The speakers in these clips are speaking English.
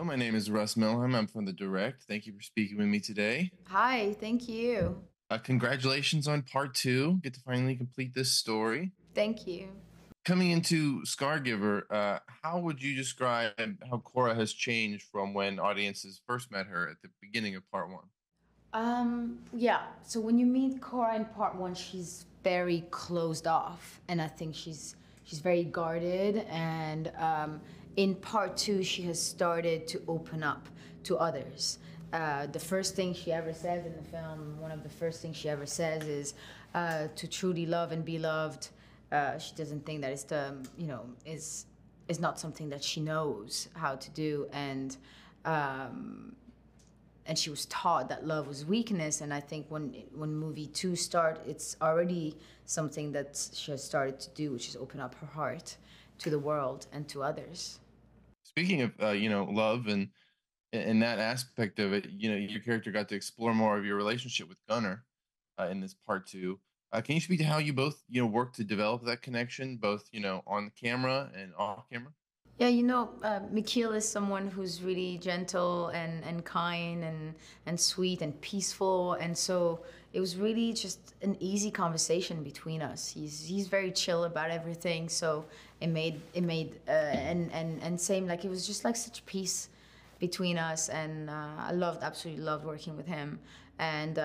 My name is Russ Milheim. I'm from The Direct. Thank you for speaking with me today. Hi, thank you. Congratulations on part two. Get to finally complete this story. Thank you. Coming into Scargiver, how would you describe how Kora has changed from when audiences first met her at the beginning of part one? Yeah, so when you meet Cora in part one, she's very closed off, and I think she's very guarded. And in part two, she has started to open up to others. The first thing she ever says in the film, one of the first things she ever says is to truly love and be loved. She doesn't think that it's is not something that she knows how to do, um, and she was taught that love was weakness. And I think when movie two start, it's already something that she has started to do, which is open up her heart to the world and to others. Speaking of love and that aspect of it, your character got to explore more of your relationship with Gunnar in this part two. Can you speak to how you both work to develop that connection, both on camera and off camera? Yeah, Mikhail is someone who's really gentle and kind and sweet and peaceful, and so it was really just an easy conversation between us. He's very chill about everything, so it made and same, like, it was just like such peace between us, and I absolutely loved working with him, and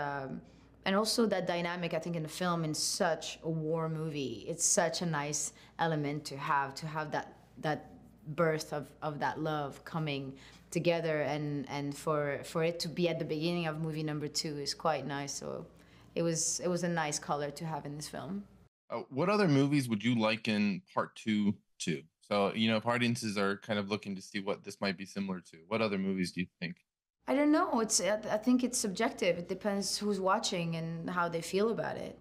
also that dynamic. I think in the film, in such a war movie, it's such a nice element to have that birth of that love coming together, and for it to be at the beginning of movie number two is quite nice. So it was a nice color to have in this film. What other movies would you liken part two to? So, if audiences are kind of looking to see what this might be similar to, what other movies do you think? I don't know. I think it's subjective. It depends who's watching and how they feel about it.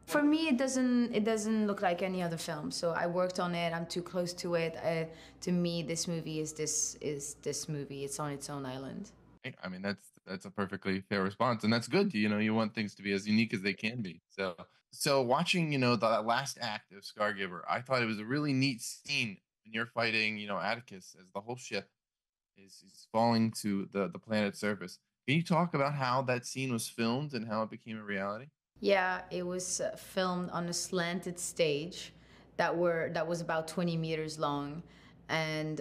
For me, it doesn't look like any other film. So I worked on it. I'm too close to it. To me, this movie is this movie. It's on its own island. I mean, that's a perfectly fair response, and that's good. You want things to be as unique as they can be. So watching, the last act of Scargiver, I thought it was a really neat scene when you're fighting, Atticus as the whole ship is falling to the planet's surface. Can you talk about how that scene was filmed and how it became a reality? Yeah, it was filmed on a slanted stage that was about 20 meters long, and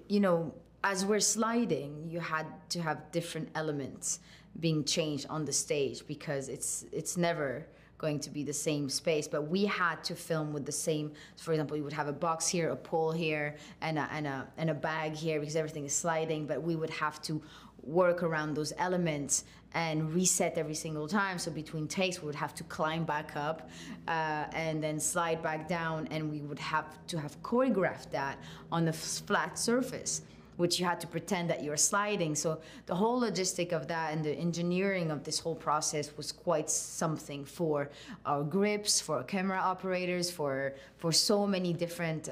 you know, as we're sliding, you had to have different elements being changed on the stage because it's never going to be the same space. But we had to film with the same. For example, you would have a box here, a pole here, and a bag here because everything is sliding. But we would have to work around those elements and reset every single time. So between takes, we would have to climb back up and then slide back down, and we would have to have choreographed that on a flat surface, which you had to pretend that you're sliding. So the whole logistic of that and the engineering of this whole process was quite something for our grips, for our camera operators, for so many different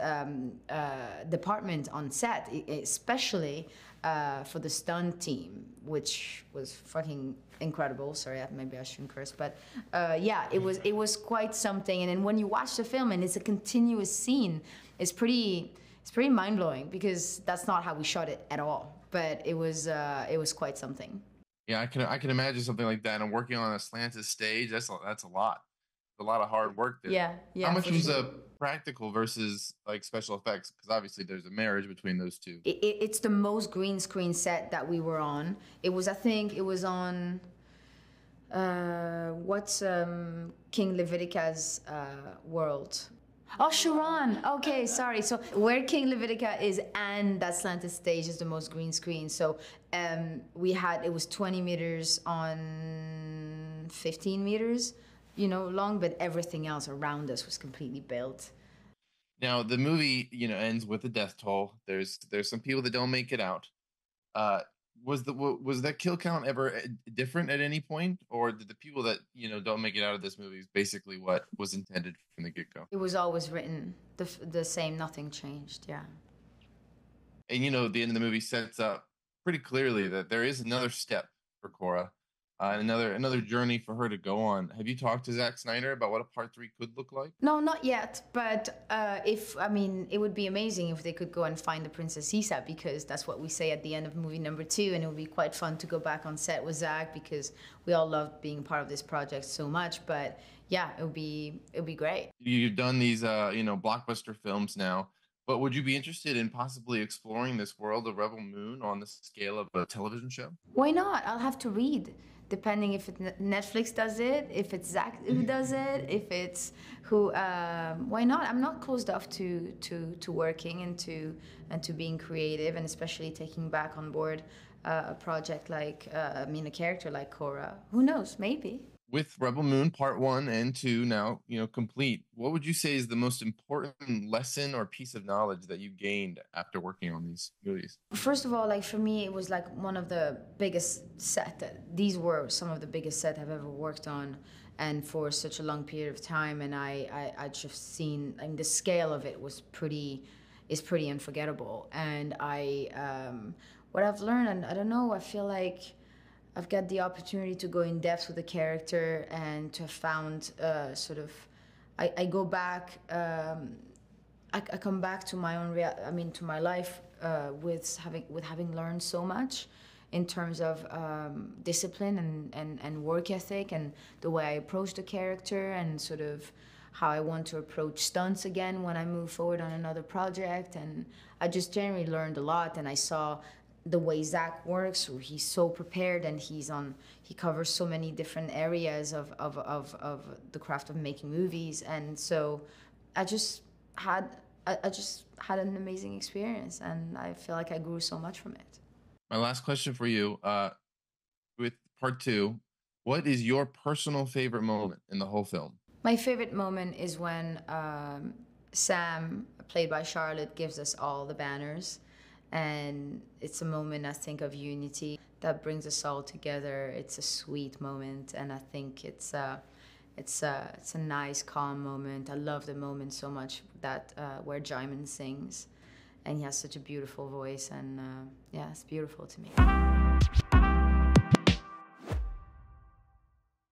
departments on set, especially for the stunt team, which was fucking incredible. Sorry, maybe I shouldn't curse, but yeah, it was quite something. And then when you watch the film and it's a continuous scene, it's pretty mind blowing because that's not how we shot it at all. But it was quite something. Yeah, I can imagine something like that. And working on a slanted stage, that's a lot. A lot of hard work there. Yeah, How yeah, much for was sure. a practical versus like special effects? Because obviously there's a marriage between those two. It's the most green screen set that we were on. I think it was on what's King Levitica's world. Oh, Sharon. Okay, sorry. So where King Levitica is and that slanted stage is the most green screen. So it was 20 meters on 15 meters, long, but everything else around us was completely built. Now the movie, ends with a death toll. There's some people that don't make it out. Uh, was that kill count ever different at any point, or did the people that don't make it out of this movie is basically what was intended from the get go? It was always written the same, nothing changed. Yeah. And the end of the movie sets up pretty clearly that there is another step for Cora. another journey for her to go on. Have you talked to Zack Snyder about what a part three could look like? No, not yet. But if I mean, it would be amazing if they could go and find the Princess Isa, because that's what we say at the end of movie number two, and it would be quite fun to go back on set with Zach because we all loved being part of this project so much. But yeah, it would be great. You've done these blockbuster films now, but would you be interested in possibly exploring this world of Rebel Moon on the scale of a television show? Why not? I'll have to read, depending if Netflix does it, if it's Zach who does it, if it's who. Why not? I'm not closed off to working and to being creative, and especially taking back on board a project like a character like Kora. Who knows? Maybe. With Rebel Moon Part One and Two now, complete, what would you say is the most important lesson or piece of knowledge that you gained after working on these movies? First of all, like for me, it was like one of the biggest these were some of the biggest set I've ever worked on, and for such a long period of time. And I just seen, I mean, the scale of it is pretty unforgettable. And what I've learned, and I don't know, I feel like I've got the opportunity to go in depth with the character and to have found I go back. I come back to my own to my life with having learned so much in terms of discipline and work ethic, and the way I approach the character, and sort of how I want to approach stunts again when I move forward on another project. And I just generally learned a lot, and I saw the way Zach works. He's so prepared, and he covers so many different areas of the craft of making movies. And so I just had an amazing experience, and I feel like I grew so much from it. My last question for you, with Part Two, what is your personal favorite moment in the whole film? My favorite moment is when Sam, played by Charlotte, gives us all the banners. And it's a moment, I think, of unity that brings us all together. It's a sweet moment, and I think it's a nice, calm moment. I love the moment so much that where Jaimin sings, and he has such a beautiful voice, and yeah, it's beautiful to me.